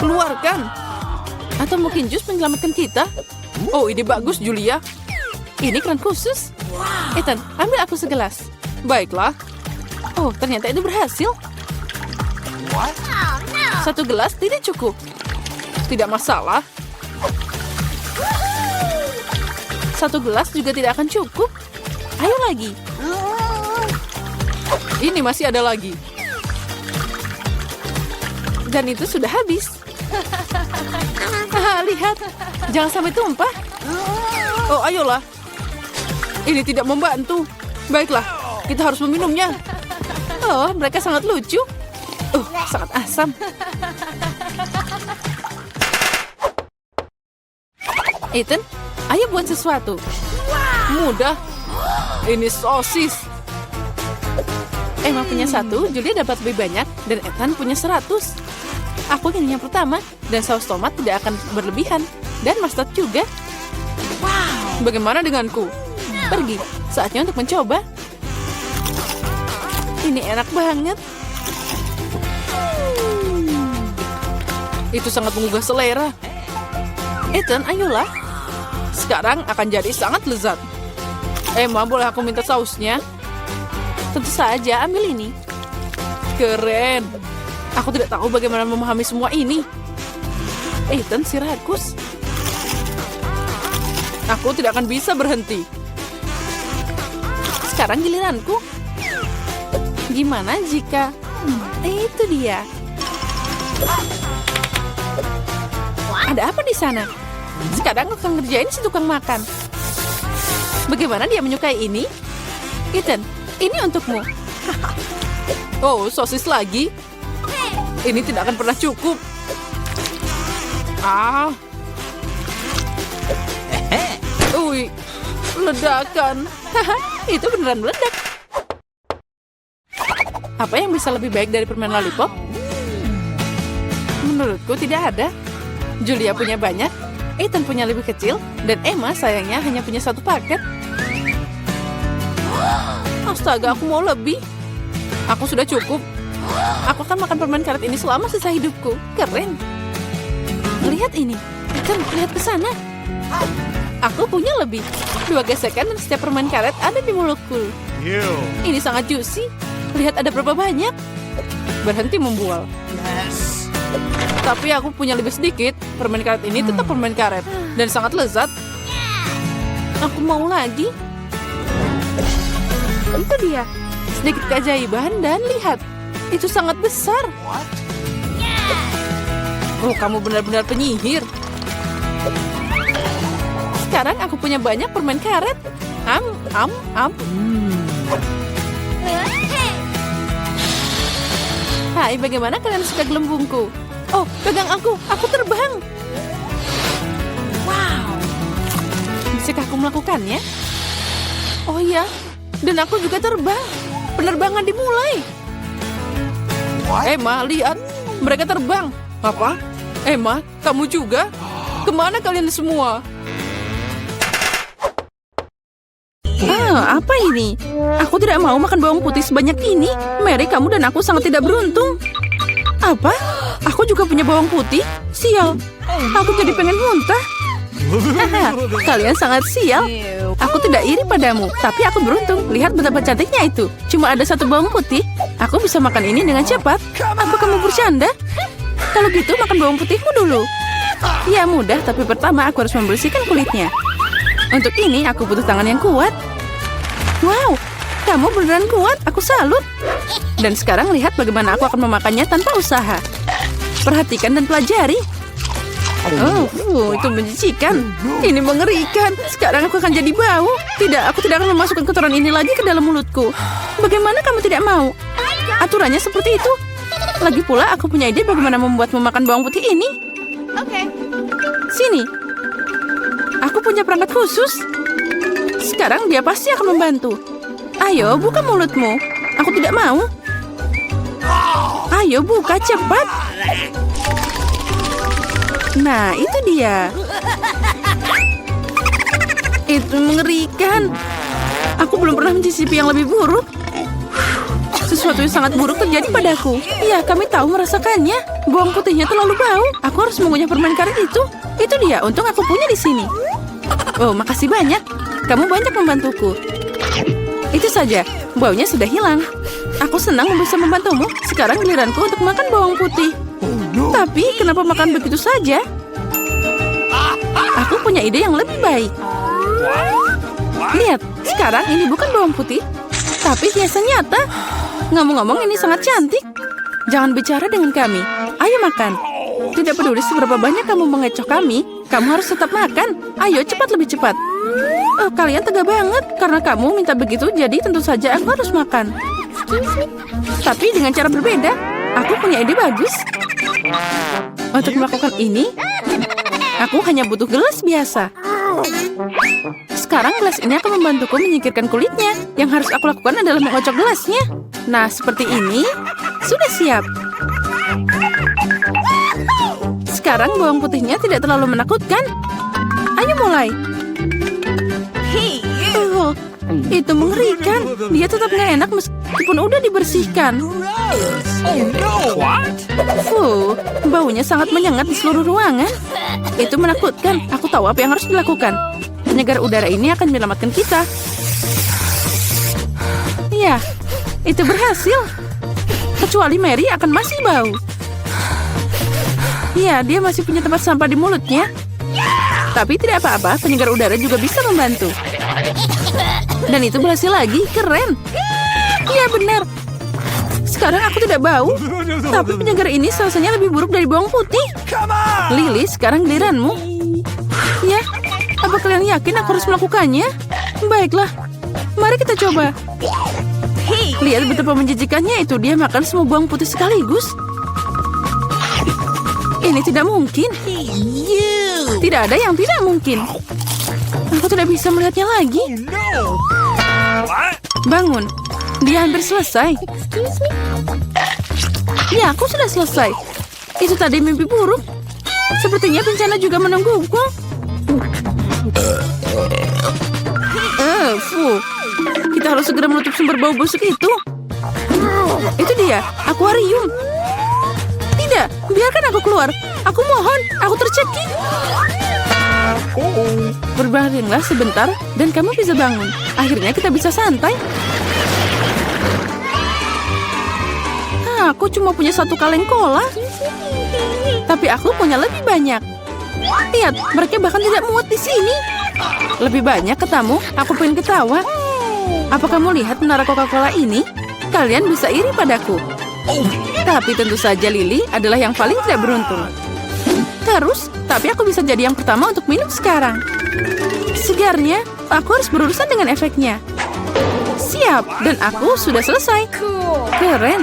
Keluarkan. Atau mungkin jus menyelamatkan kita. Oh, ide bagus, Julia. Ini keran khusus. Ethan, ambil aku segelas. Baiklah. Oh, ternyata itu berhasil. 1 gelas tidak cukup. Tidak masalah. 1 gelas juga tidak akan cukup. Ayo lagi. Ini masih ada lagi. Dan itu sudah habis. Lihat. Jangan sampai tumpah. Oh, ayolah. Ini tidak membantu. Baiklah, kita harus meminumnya. Oh, mereka sangat lucu. Sangat asam. Ethan, ayo buat sesuatu. Mudah. Ini sosis. Emma punya 1, Julia dapat lebih banyak, dan Ethan punya 100. Aku ingin yang pertama, dan saus tomat tidak akan berlebihan. Dan mustard juga. Bagaimana denganku? Pergi, saatnya untuk mencoba. Ini enak banget. Itu sangat menggugah selera. Ethan, ayolah. Sekarang akan jadi sangat lezat. Emma, boleh aku minta sausnya? Tentu saja, ambil ini. Keren. Aku tidak tahu bagaimana memahami semua ini. Ethan, si rakus. Aku tidak akan bisa berhenti. Sekarang giliranku. Gimana jika... itu dia. Ada apa di sana? Sekarang aku akan ngerjain si tukang makan. Bagaimana dia menyukai ini? Ethan, ini untukmu. Oh, sosis lagi? Ini tidak akan pernah cukup. Ledakan. Itu beneran meledak. Apa yang bisa lebih baik dari permen lollipop? Menurutku tidak ada. Julia punya banyak, Ethan punya lebih kecil, dan Emma sayangnya hanya punya 1 paket. Astaga, aku mau lebih. Aku sudah cukup. Aku akan makan permen karet ini selama sisa hidupku. Keren. Lihat ini. Ethan, lihat ke sana. Aku punya lebih. 2 gesekan dan setiap permen karet ada di mulutku. Ini sangat juicy. Lihat ada berapa banyak. Berhenti membual. Tapi aku punya lebih sedikit. Permen karet ini tetap permen karet. Dan sangat lezat. Aku mau lagi. Itu dia. Sedikit keajaiban dan lihat. Itu sangat besar. Oh, kamu benar-benar penyihir. Sekarang aku punya banyak permen karet. Hai, bagaimana kalian suka gelembungku? Oh, pegang aku terbang. Wow. Bisakah aku melakukannya? Oh iya, dan aku juga terbang. Penerbangan dimulai. Emma, lihat. Mereka terbang. Apa? Emma, kamu juga? Kemana kalian semua? Apa ini? Aku tidak mau makan bawang putih sebanyak ini. Mary, kamu dan aku sangat tidak beruntung. Apa? Aku juga punya bawang putih? Sial. Aku jadi pengen muntah. Haha, kalian sangat sial. Aku tidak iri padamu, tapi aku beruntung. Lihat betapa cantiknya itu. Cuma ada satu bawang putih. Aku bisa makan ini dengan cepat. Apa kamu bercanda? Kalau gitu, makan bawang putihmu dulu. Ya mudah, tapi pertama aku harus membersihkan kulitnya. Untuk ini, aku butuh tangan yang kuat. Wow, kamu beneran kuat. Aku salut. Dan sekarang lihat bagaimana aku akan memakannya tanpa usaha. Perhatikan dan pelajari. Itu menjijikan. Ini mengerikan. Sekarang aku akan jadi bau. Tidak, aku tidak akan memasukkan kotoran ini lagi ke dalam mulutku. Bagaimana kamu tidak mau? Aturannya seperti itu. Lagi pula, aku punya ide bagaimana membuatmu makan bawang putih ini. Okay. Sini. Aku punya perangkat khusus. Sekarang dia pasti akan membantu. Ayo, buka mulutmu. Aku tidak mau. Ayo, buka cepat. Nah, itu dia. Itu mengerikan. Aku belum pernah mencicipi yang lebih buruk. Sesuatu yang sangat buruk terjadi padaku. Ya, kami tahu merasakannya. Bawang putihnya terlalu bau. Aku harus mengunyah permen karet itu. Itu dia, untung aku punya di sini. Oh, makasih banyak. Kamu banyak membantuku. Itu saja, baunya sudah hilang. Aku senang bisa membantumu. Sekarang giliranku untuk makan bawang putih. Tapi, kenapa makan begitu saja? Aku punya ide yang lebih baik. Lihat, sekarang ini bukan bawang putih, tapi hiasan nyata. Ngomong-ngomong, ini sangat cantik. Jangan bicara dengan kami. Ayo makan. Tidak peduli seberapa banyak kamu mengecoh kami, kamu harus tetap makan. Ayo, cepat, lebih cepat. Oh, kalian tega banget. Karena kamu minta begitu, jadi tentu saja aku harus makan. Tapi dengan cara berbeda. Aku punya ide bagus. Untuk melakukan ini, aku hanya butuh gelas biasa. Sekarang gelas ini akan membantuku menyingkirkan kulitnya. Yang harus aku lakukan adalah mengocok gelasnya. Nah, seperti ini. Sudah siap. Sekarang bawang putihnya tidak terlalu menakutkan. Ayo mulai. Oh, itu mengerikan. Dia tetap nggak enak meskipun udah dibersihkan. Baunya sangat menyengat di seluruh ruangan. Itu menakutkan. Aku tahu apa yang harus dilakukan. Penyegar udara ini akan menyelamatkan kita. Ya, itu berhasil. Kecuali Mary akan masih bau. Ya, dia masih punya tempat sampah di mulutnya. Tapi tidak apa-apa, penyegar udara juga bisa membantu. Dan itu berhasil lagi, keren. Ya, benar. Sekarang aku tidak bau. Tapi penyegar ini rasanya lebih buruk dari bawang putih. Lily, sekarang giliranmu. Ya, apa kalian yakin aku harus melakukannya? Baiklah, mari kita coba. Lihat betapa menjijikannya itu. Dia makan semua bawang putih sekaligus. Ini tidak mungkin. Tidak ada yang tidak mungkin. Aku tidak bisa melihatnya lagi. Bangun. Dia hampir selesai. Ya, aku sudah selesai. Itu tadi mimpi buruk. Sepertinya bencana juga menungguku. Kita harus segera menutup sumber bau busuk itu. Itu dia, akuarium. Tidak, biarkan aku keluar. Aku mohon, aku tercekik. Berbaringlah sebentar dan kamu bisa bangun. Akhirnya kita bisa santai. Aku cuma punya satu kaleng cola. Tapi aku punya lebih banyak. Lihat, mereka bahkan tidak muat di sini. Lebih banyak ketamu, aku pengen ketawa. Apa kamu lihat menara Coca-Cola ini? Kalian bisa iri padaku. Tapi tentu saja Lily adalah yang paling tidak beruntung. Terus, tapi aku bisa jadi yang pertama untuk minum sekarang. Segarnya, aku harus berurusan dengan efeknya. Siap, dan aku sudah selesai. Keren.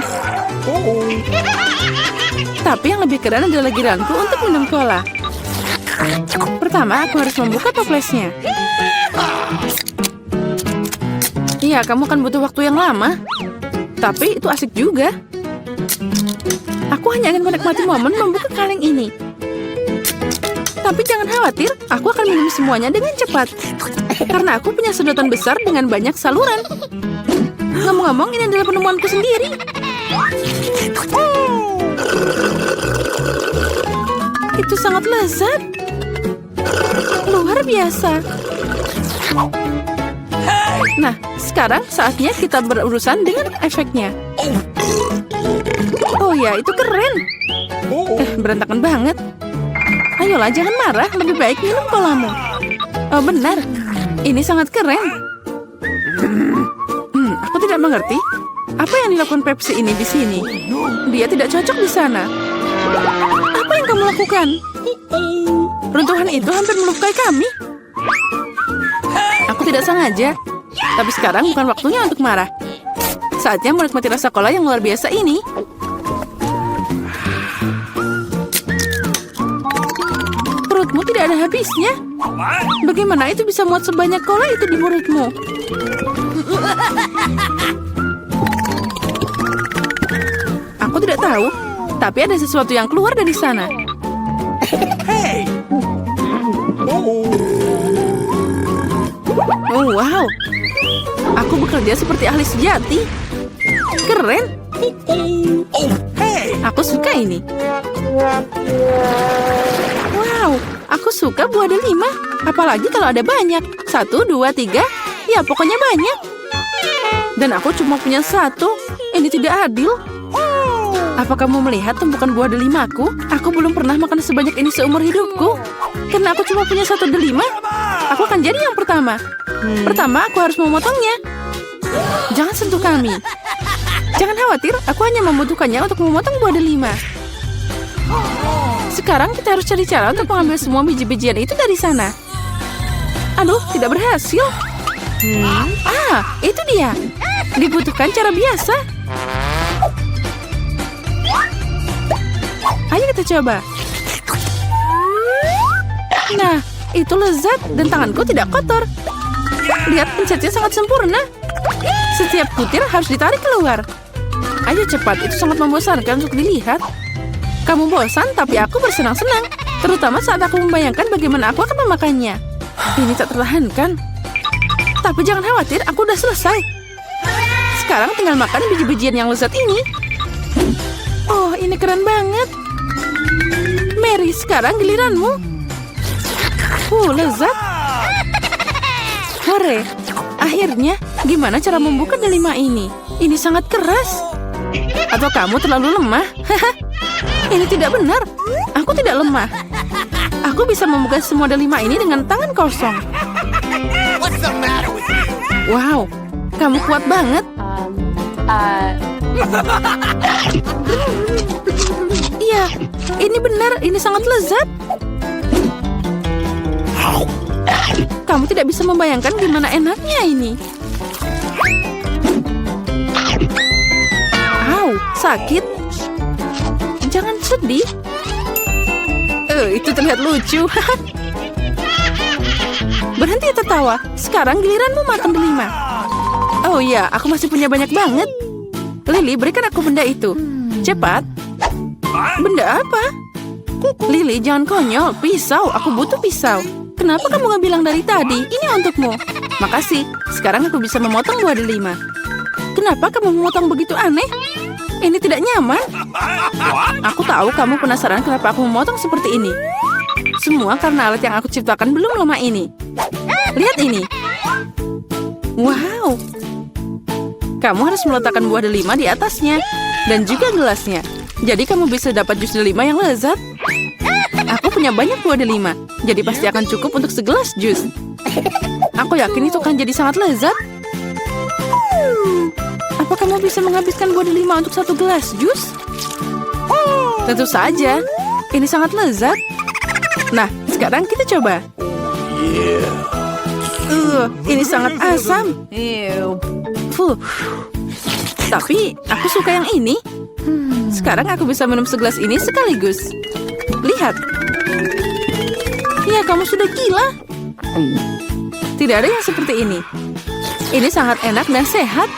Tapi yang lebih keren adalah giliranku untuk minum cola. Pertama, aku harus membuka toplesnya. Iya, kamu akan butuh waktu yang lama. Tapi itu asik juga. Aku hanya ingin menikmati momen membuka kaleng ini. Tapi jangan khawatir, aku akan minum semuanya dengan cepat. Karena aku punya sedotan besar dengan banyak saluran. Ngomong-ngomong, ini adalah penemuanku sendiri. Itu sangat lezat. Luar biasa. Nah, sekarang saatnya kita berurusan dengan efeknya. Oh ya, itu keren. Berantakan banget. Ayolah, jangan marah. Lebih baik minum kolamu. Oh, benar. Ini sangat keren. Aku tidak mengerti. Apa yang dilakukan Pepsi ini di sini? Dia tidak cocok di sana. Apa yang kamu lakukan? Runtuhan itu hampir melukai kami. Aku tidak sengaja. Tapi sekarang bukan waktunya untuk marah. Saatnya menikmati rasa cola yang luar biasa ini. Perutmu tidak ada habisnya. Bagaimana itu bisa muat sebanyak cola itu di mulutmu? Aku tidak tahu, tapi ada sesuatu yang keluar dari sana. Hey! Oh, wow. Aku bekerja seperti ahli sejati. Keren. Hey! Aku suka ini. Wow, aku suka buah delima. Apalagi kalau ada banyak. 1, 2, 3. Ya, pokoknya banyak. Dan aku cuma punya 1. Ini tidak adil. Apa kamu melihat tumpukan buah delimaku? Aku belum pernah makan sebanyak ini seumur hidupku. Karena aku cuma punya 1 delima, aku akan jadi yang pertama. Pertama, aku harus memotongnya. Jangan sentuh kami. Jangan khawatir, aku hanya membutuhkannya untuk memotong buah delima. Sekarang kita harus cari cara untuk mengambil semua biji-bijian itu dari sana. Aduh, tidak berhasil. Itu dia. Dibutuhkan cara biasa. Ayo kita coba. Nah, itu lezat dan tanganku tidak kotor. Lihat, pencetnya sangat sempurna. Setiap butir harus ditarik keluar. Ayo cepat, itu sangat membosankan untuk dilihat. Kamu bosan, tapi aku bersenang-senang. Terutama saat aku membayangkan bagaimana aku akan memakannya. Ini tak tertahankan. Tapi jangan khawatir, aku udah selesai. Sekarang tinggal makan biji-bijian yang lezat ini. Oh, ini keren banget. Mary, sekarang giliranmu. Lezat. Hore. Akhirnya, gimana cara membuka delima ini? Ini sangat keras. Atau kamu terlalu lemah? Ini tidak benar. Aku tidak lemah. Aku bisa membuka semua delima ini dengan tangan kosong. What's the matter with you? Wow, kamu kuat banget. Iya, ini benar. Ini sangat lezat. Kamu tidak bisa membayangkan gimana enaknya ini. Au, sakit. Jangan sedih. Itu terlihat lucu. Berhenti tertawa. Sekarang giliranmu makan delima. Oh iya, aku masih punya banyak banget. Lily, berikan aku benda itu. Cepat. Benda apa? Lily, jangan konyol. Pisau, aku butuh pisau. Kenapa kamu nggak bilang dari tadi? Ini untukmu. Makasih. Sekarang aku bisa memotong buah delima. Kenapa kamu memotong begitu aneh? Ini tidak nyaman. Aku tahu kamu penasaran kenapa aku memotong seperti ini. Semua karena alat yang aku ciptakan belum lama ini. Lihat ini. Wow. Kamu harus meletakkan buah delima di atasnya. Dan juga gelasnya. Jadi kamu bisa dapat jus delima yang lezat. Aku punya banyak buah delima. Jadi pasti akan cukup untuk segelas jus. Aku yakin itu akan jadi sangat lezat. Apa kamu bisa menghabiskan buah delima untuk 1 gelas jus? Tentu saja. Ini sangat lezat. Nah, sekarang kita coba. Ini sangat asam. Tapi aku suka yang ini. Sekarang aku bisa minum segelas ini sekaligus. Lihat. Ya, kamu sudah gila. Tidak ada yang seperti ini. Ini sangat enak dan sehat.